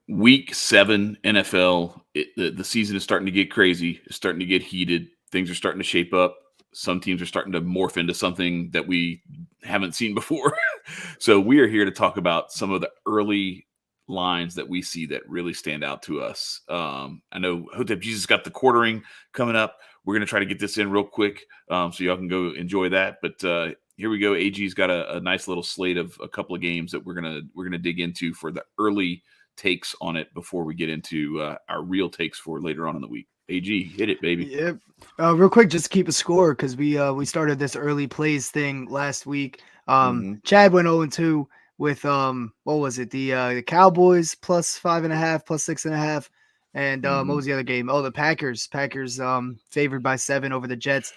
Week 7 NFL, the season is starting to get crazy. It's starting to get heated. Things are starting to shape up. Some teams are starting to morph into something that we haven't seen before. So we are here to talk about some of the early lines that we see that really stand out to us. I know Hotep Jesus got the quartering coming up. We're going to try to get this in real quick so y'all can go enjoy that. But here we go. AG's got a nice little slate of a couple of games that we're gonna dig into for the early takes on it before we get into our real takes for later on in the week. AG, hit it, baby. Yeah. Real quick, just to keep a score because we started this early plays thing last week. Chad went 0-2 with what was it? The Cowboys plus 5.5, plus 6.5, and what was the other game? Oh, the Packers. Packers favored by 7 over the Jets.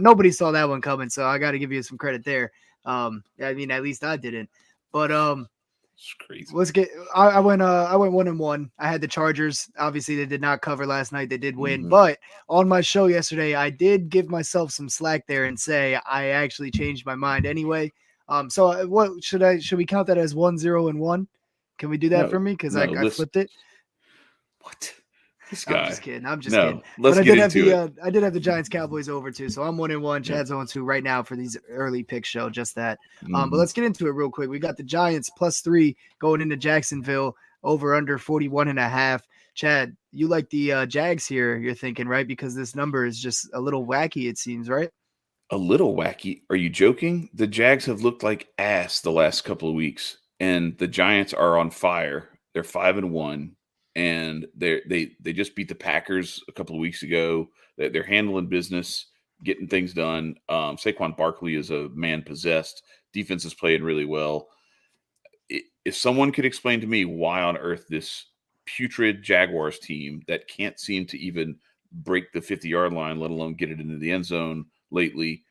Nobody saw that one coming, so I got to give you some credit there. I mean, at least I didn't. But It's crazy. let's get. I went 1-1. I had the Chargers. Obviously, they did not cover last night. They did win, but on my show yesterday, I did give myself some slack there and say I actually changed my mind anyway. So what should we count that as 1-0-1? Can we do that for me? Because I flipped it. What? This guy. I'm just kidding. Let's but get into it. I did have the Giants Cowboys over too. So I'm 1-1. Chad's 0-2 right now for these early pick show. Just that. But let's get into it real quick. We got the Giants +3 going into Jacksonville over under 41.5. Chad, you like the Jags here? You're thinking, right? Because this number is just a little wacky. It seems, right? A little wacky. Are you joking? The Jags have looked like ass the last couple of weeks, and the Giants are on fire. They're 5-1. And they just beat the Packers a couple of weeks ago. They're handling business, getting things done. Saquon Barkley is a man possessed. Defense is playing really well. If someone could explain to me why on earth this putrid Jaguars team that can't seem to even break the 50-yard line, let alone get it into the end zone lately,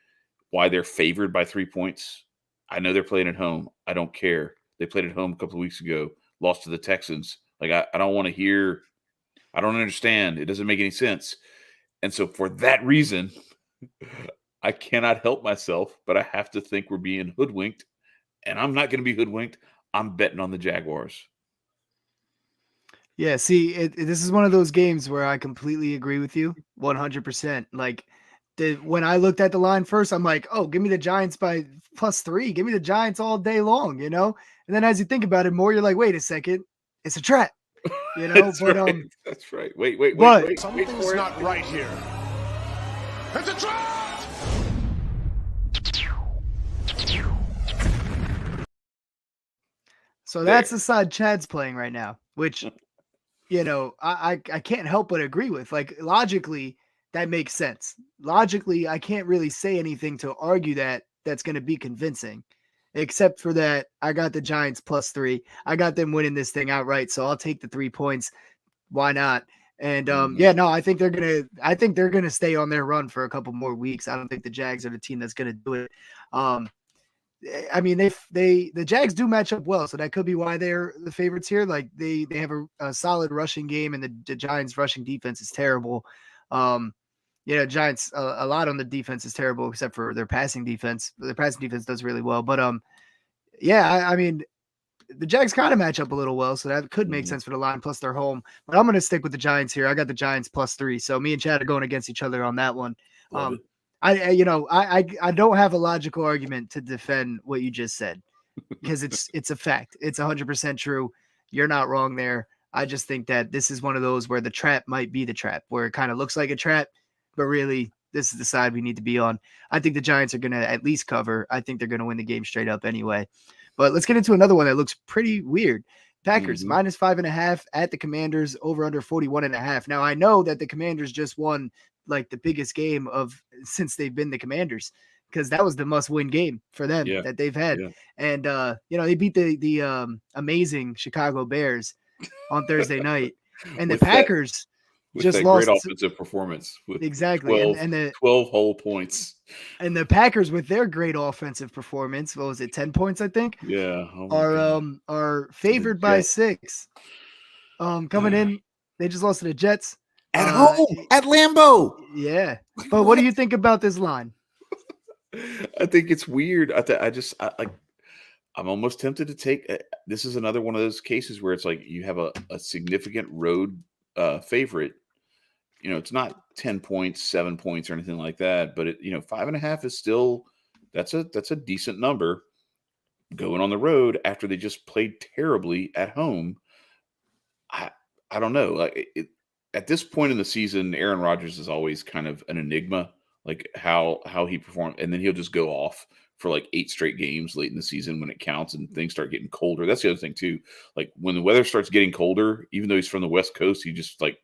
why they're favored by 3 points. I know they're playing at home. I don't care. They played at home a couple of weeks ago, lost to the Texans. Like, I don't want to hear, I don't understand. It doesn't make any sense. And so for that reason, I cannot help myself, but I have to think we're being hoodwinked. And I'm not going to be hoodwinked. I'm betting on the Jaguars. Yeah, see, this is one of those games where I completely agree with you 100%. Like, when I looked at the line first, I'm like, oh, give me the Giants by +3. Give me the Giants all day long, you know? And then as you think about it more, you're like, wait a second. It's a trap, you know. That's right. That's right. Wait. Something's not right here. It's a trap. So that's the side Chad's playing right now, which, you know, I can't help but agree with. Like, logically, that makes sense. Logically, I can't really say anything to argue that's going to be convincing. Except for that, I got the Giants +3. I got them winning this thing outright, so I'll take the 3 points. Why not? And I think they're gonna stay on their run for a couple more weeks. I don't think the Jags are the team that's gonna do it. I mean, the Jags do match up well, so that could be why they're the favorites here. Like they have a solid rushing game, and the Giants' rushing defense is terrible. Giants a lot on the defense is terrible, except for their passing defense. Their passing defense does really well, but I mean, the Jags kind of match up a little well, so that could make sense for the line. Plus, they're home, but I'm going to stick with the Giants here. I got the Giants +3, so me and Chad are going against each other on that one. I don't have a logical argument to defend what you just said because it's a fact. It's 100% true. You're not wrong there. I just think that this is one of those where the trap might be the trap, where it kind of looks like a trap, but really this is the side we need to be on. I think the Giants are going to at least cover. I think they're going to win the game straight up anyway. But let's get into another one that looks pretty weird. Packers -5.5 at the Commanders, over under 41.5. Now I know that the Commanders just won like the biggest game since they've been the Commanders, because that was the must-win game for them that they've had. Yeah. And they beat the amazing Chicago Bears on Thursday night, and the Packers just lost. Great offensive performance with exactly 12 whole points. And the Packers, with their great offensive performance, what was it, 10 points, I think? Yeah. Are favored by 6. Coming in, they just lost to the Jets. At home, at Lambeau. Yeah. But what do you think about this line? I think it's weird. I'm almost tempted to take. This is another one of those cases where it's like you have a significant road favorite. It's not 10 points, 7 points, or anything like that, but 5.5 is still that's a decent number going on the road after they just played terribly at home. I I don't know. Like at this point in the season, Aaron Rodgers is always kind of an enigma, like how he performed, and then he'll just go off for like 8 straight games late in the season when it counts and things start getting colder. That's the other thing too. Like when the weather starts getting colder, even though he's from the West Coast, he just like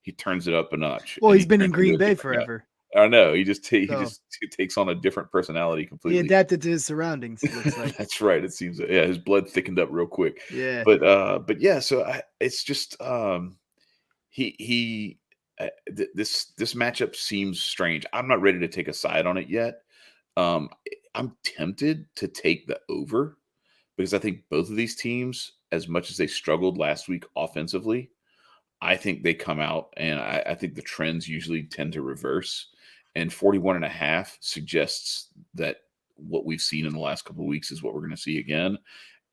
he turns it up a notch. Well, And he's he been in turns into Green a Bay different guy. forever. I know. He So just he takes on a different personality he completely. adapted to his surroundings, it looks like. That's right. It seems yeah, his blood thickened up real quick. Yeah. But yeah, so it's just he this matchup seems strange. I'm not ready to take a side on it yet. I'm tempted to take the over because I think both of these teams, as much as they struggled last week offensively, I think they come out and I think the trends usually tend to reverse. And 41.5 suggests that what we've seen in the last couple of weeks is what we're going to see again.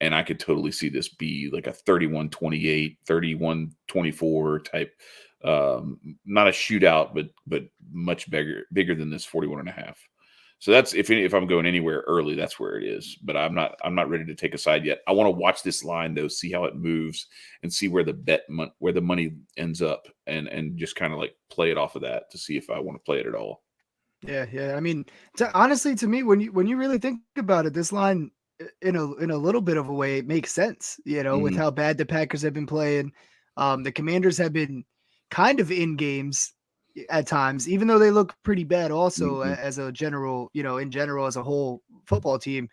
And I could totally see this be like a 31-28, 31-24 type. Not a shootout, but much bigger than this 41.5. So that's if I'm going anywhere early, that's where it is. But I'm not ready to take a side yet. I want to watch this line though, see how it moves, and see where where the money ends up, and just kind of like play it off of that to see if I want to play it at all. Yeah. I mean, honestly, to me, when you really think about it, this line in a little bit of a way makes sense. With Mhm, how bad the Packers have been playing, the Commanders have been kind of in games at times, even though they look pretty bad. Also, mhm, as a general, in general, as a whole football team,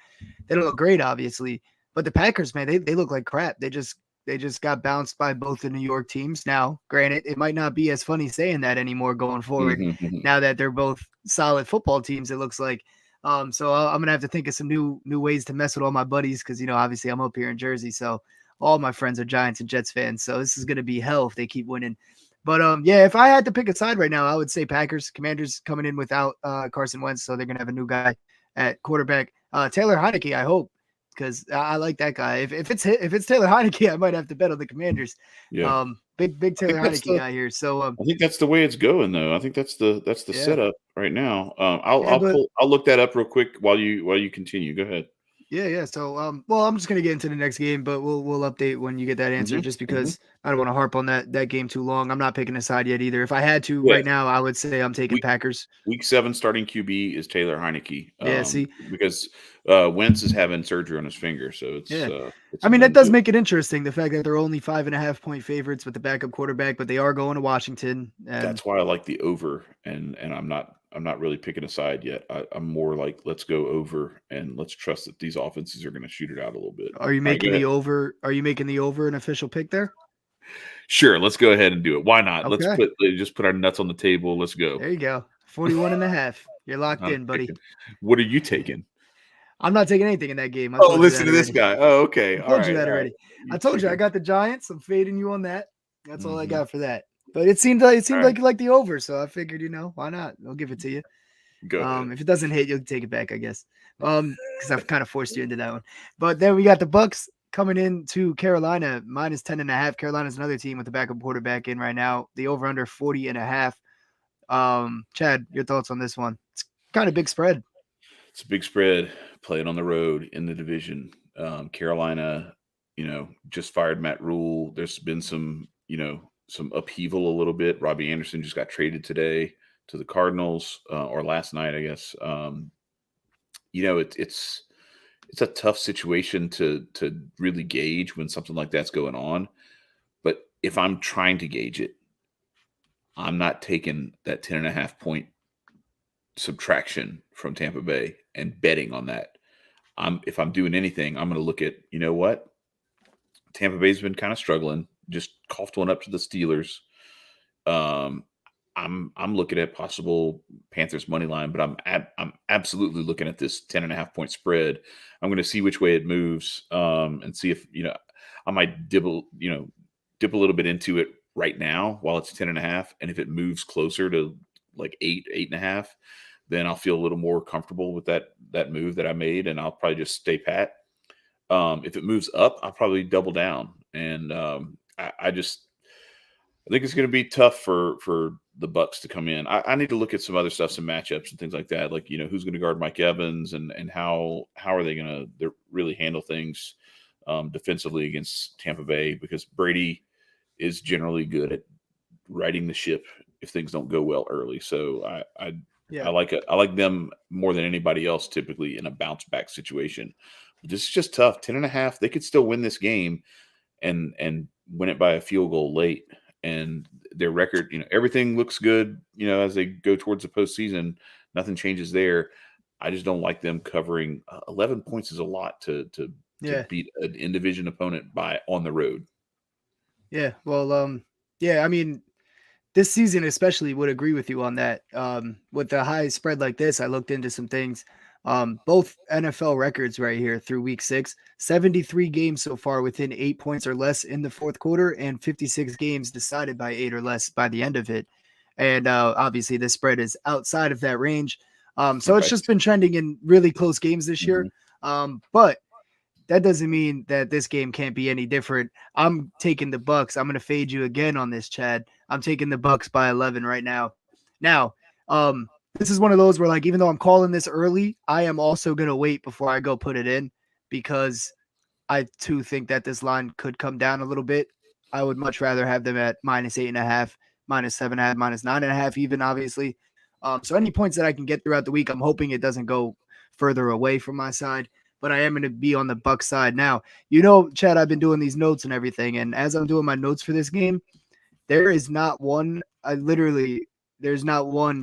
they don't look great, obviously. But the Packers, man, they look like crap. They just got bounced by both the New York teams. Now, granted, it might not be as funny saying that anymore going forward. mhm, mhm. Now that they're both solid football teams, it looks like. So I'm gonna have to think of some new ways to mess with all my buddies because obviously I'm up here in Jersey, so all my friends are Giants and Jets fans. So this is gonna be hell if they keep winning. But yeah, if I had to pick a side right now, I would say Packers. Commanders coming in without Carson Wentz, so they're gonna have a new guy at quarterback. Taylor Heineke, I hope, because I like that guy. If it's Taylor Heineke, I might have to bet on the Commanders. Yeah, Big I think Taylor that's Heineke guy here. So I think that's the way it's going, though. I think that's the yeah, setup right now. I'll yeah, but I'll look that up real quick while you continue. Go ahead. yeah. So well, I'm just gonna get into the next game, but we'll update when you get that answer, Hmm. just Hmm. because I don't want to harp on that game too long. I'm not picking a side yet either. If I had to Yeah, right now, I would say I'm taking week Packers. week 7 starting QB is Taylor Heineke, Yeah, see, because Wentz is having surgery on his finger, so yeah. it's I a mean, that done does deal. make it interesting. The fact that they're only 5.5 point favorites with the backup quarterback, but they are going to Washington. And That's why I like the over, and I'm not really picking a side yet. I'm more like let's go over and let's trust that these offenses are going to shoot it out a little bit. are you All right, go making ahead. the over? Are you making the over an official pick there? Sure, let's go ahead and do it. Why not? Okay, Just put our nuts on the table. Let's go. there you go. 41.5. You're locked I'm in, buddy. taking. What are you taking? I'm not taking anything in that game. I Oh, told you listen that to this already. guy. Oh, okay. I All told you right. that All right. already. I You told you I taking? got the Giants. I'm fading you on that. That's all I Hmm. got for that. But it seemed All like right. you like the over, so I figured, why not? I'll give it to you. Go ahead. If it doesn't hit, you'll take it back, I guess. Because I've kind of forced you into that one. But then we got the Bucks coming into Carolina minus 10.5. Carolina's another team with the backup quarterback in right now. The over under 40.5. Chad, your thoughts on this one? It's kind of big spread. It's a big spread. Playing on the road in the division. Carolina, just fired Matt Rule. There's been some upheaval a little bit. Robbie Anderson just got traded today to the Cardinals, or last night, I guess. It's a tough situation to really gauge when something like that's going on. But if I'm trying to gauge it, I'm not taking that 10.5 point subtraction from Tampa Bay and betting on that. If I'm doing anything, I'm going to look at, what? Tampa Bay's been kind of struggling, just coughed one up to the Steelers. Um, I'm looking at possible Panthers money line, but I'm absolutely looking at this 10.5 point spread. I'm going to see which way it moves, and see if I might dip a little bit into it right now while it's 10.5, and if it moves closer to like 8.5, then I'll feel a little more comfortable with that move that I made, and I'll probably just stay pat. If it moves up, I'll probably double down. And I think it's going to be tough for the Bucks to come in. I need to look at some other stuff, some matchups and things like that. Like, who's going to guard Mike Evans and how are they going to really handle things defensively against Tampa Bay, because Brady is generally good at righting the ship if things don't go well early. So I like it. I like them more than anybody else typically in a bounce back situation. But this is just tough. 10.5. They could still win this game and win it by a field goal late. And their record, everything looks good, as they go towards the postseason. Nothing changes there. I just don't like them covering 11 points is a lot to beat an in-division opponent on the road. Yeah. Well, I mean, this season especially would agree with you on that. With the high spread like this, I looked into some things. Both NFL records right here through week 6, 73 games so far within 8 points or less in the fourth quarter, and 56 games decided by 8 or less by the end of it. And obviously this spread is outside of that range. So it's just been trending in really close games this year. But that doesn't mean that this game can't be any different. I'm taking the Bucks. I'm going to fade you again on this, Chad. I'm taking the Bucks by 11 right now. Now, this is one of those where, like, even though I'm calling this early, I am also going to wait before I go put it in, because I too think that this line could come down a little bit. I would much rather have them at -8.5, -7.5, -9.5, even, obviously. So any points that I can get throughout the week, I'm hoping it doesn't go further away from my side, but I am going to be on the Bucks side. Now, Chad, I've been doing these notes and everything, and as I'm doing my notes for this game, there's not one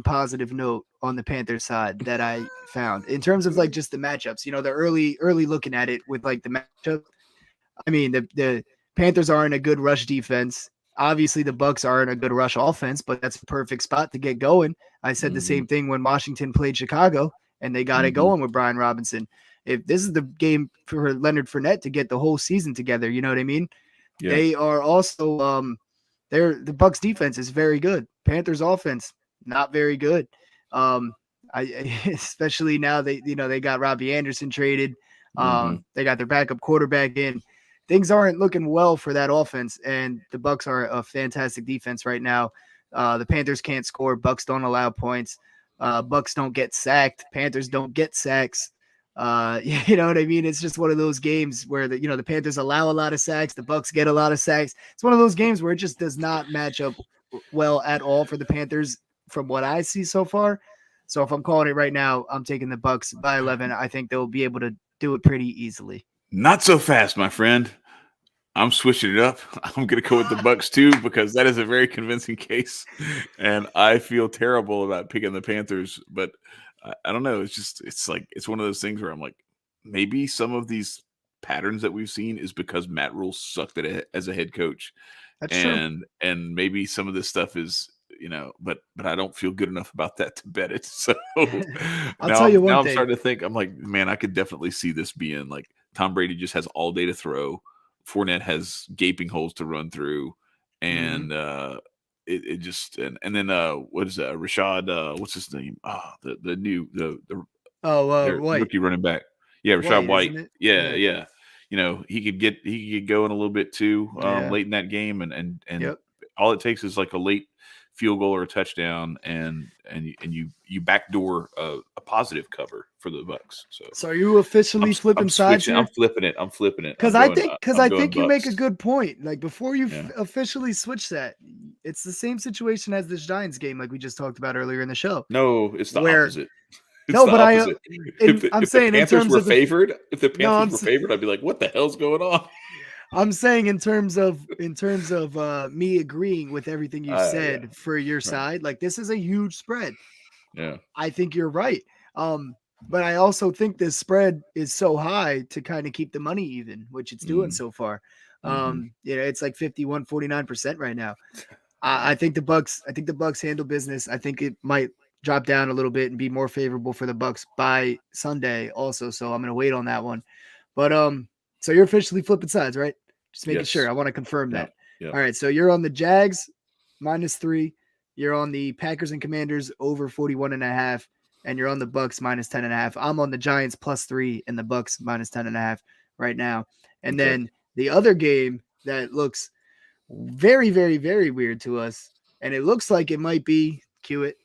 positive note on the Panthers side that I found in terms of like just the matchups. The early looking at it with like the matchup. I mean, the Panthers are in a good rush defense. Obviously, the Bucks are in a good rush offense, but that's a perfect spot to get going. I said the same thing when Washington played Chicago, and they got it going with Brian Robinson. If this is the game for Leonard Fournette to get the whole season together, you know what I mean? Yeah. They are also the Bucks defense is very good. Panthers offense not very good. Especially now they got Robbie Anderson traded. They got their backup quarterback in. Things aren't looking well for that offense, and the Bucks are a fantastic defense right now. The Panthers can't score. Bucks don't allow points. Bucks don't get sacked. Panthers don't get sacks. You know what I mean? It's just one of those games where the Panthers allow a lot of sacks. The Bucks get a lot of sacks. It's one of those games where it just does not match up well at all for the Panthers from what I see so far. So if I'm calling it right now, I'm taking the Bucks by 11. I think they'll be able to do it pretty easily. Not so fast, my friend. I'm switching it up. I'm going to go with the Bucks too, because that is a very convincing case, and I feel terrible about picking the Panthers. But I don't know. It's one of those things where I'm like, maybe some of these patterns that we've seen is because Matt Rule sucked at it as a head coach. That's true. And maybe some of this stuff is, but I don't feel good enough about that to bet it. So I'll tell you one now thing. I'm starting to think, I'm like, man, I could definitely see this being like Tom Brady just has all day to throw. Fournette has gaping holes to run through, and it just and then what is that? Rashad, what's his name? White, rookie running back. Yeah, Rashad White. Yeah. He could get going a little bit too late in that game, and all it takes is like a late field goal or a touchdown, and you backdoor a positive cover for the Bucks. So are you officially flipping sides here? I'm flipping it. Because I think you make a good point. Like before you officially switch that, it's the same situation as this Giants game, like we just talked about earlier in the show. No, it's the opposite. I'm saying the Panthers were favored. If the Panthers were favored, I'd be like, "What the hell's going on?" I'm saying in terms of me agreeing with everything you said for your side, like this is a huge spread. Yeah, I think you're right. But I also think this spread is so high to kind of keep the money even, which it's doing so far. It's like 51-49% right now. I think the Bucks handle business. I think it might drop down a little bit and be more favorable for the Bucks by Sunday also. So I'm going to wait on that one. But so you're officially flipping sides, right? Just making sure. I want to confirm that. Yep. All right. So you're on the Jags -3. You're on the Packers and Commanders over 41.5, and you're on the Bucks -10.5. I'm on the Giants +3 and the Bucks -10.5. right now. And Okay. then the other game that looks very, very, very weird to us, and it looks like it might be, cue it,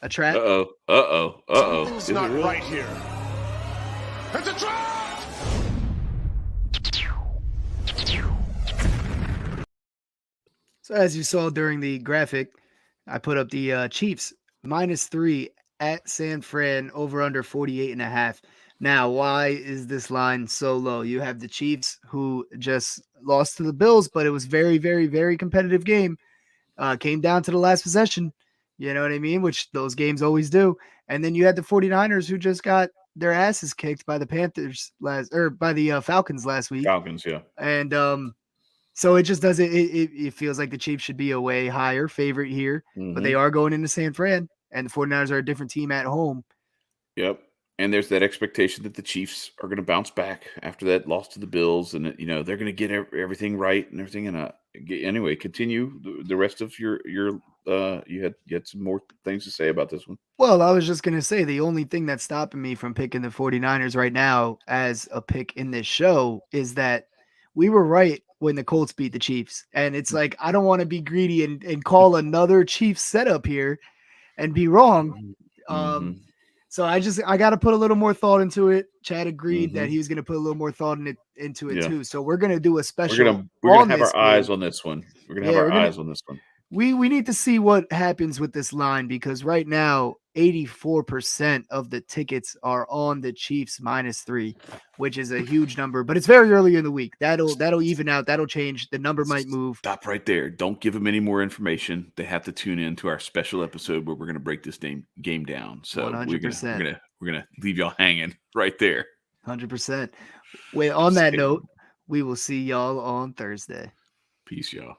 a trap. Something's Is it not really? right here. It's a trap! So as you saw during the graphic, I put up the Chiefs -3 at San Fran, over under 48.5. Now, why is this line so low? You have the Chiefs, who just lost to the Bills, but it was very, very, very competitive game. Came down to the last possession. You know what I mean? Which those games always do. And then you had the 49ers, who just got their asses kicked by the Panthers by the Falcons last week. Falcons, yeah. And so it just doesn't. It feels like the Chiefs should be a way higher favorite here, but they are going into San Fran, and the 49ers are a different team at home. Yep. And there's that expectation that the Chiefs are going to bounce back after that loss to the Bills, and they're going to get everything right and everything. And anyway, continue the rest of your you had some more things to say about this one. Well, I was just going to say the only thing that's stopping me from picking the 49ers right now as a pick in this show is that we were right when the Colts beat the Chiefs. And it's like, I don't want to be greedy and call another Chiefs setup here and be wrong. So I got to put a little more thought into it. Chad agreed that he was going to put a little more thought into it too. So we're going to do a special. We're gonna have our eyes on this one. We're gonna have our eyes on this one. We need to see what happens with this line, because right now 84% of the tickets are on the Chiefs -3, which is a huge number, but it's very early in the week. That'll even out. That'll change. The number might move. Stop right there. Don't give them any more information. They have to tune in to our special episode where we're going to break this game down. So 100%. we're gonna leave y'all hanging right there. 100%. Wait, on that note, we will see y'all on Thursday. Peace, y'all.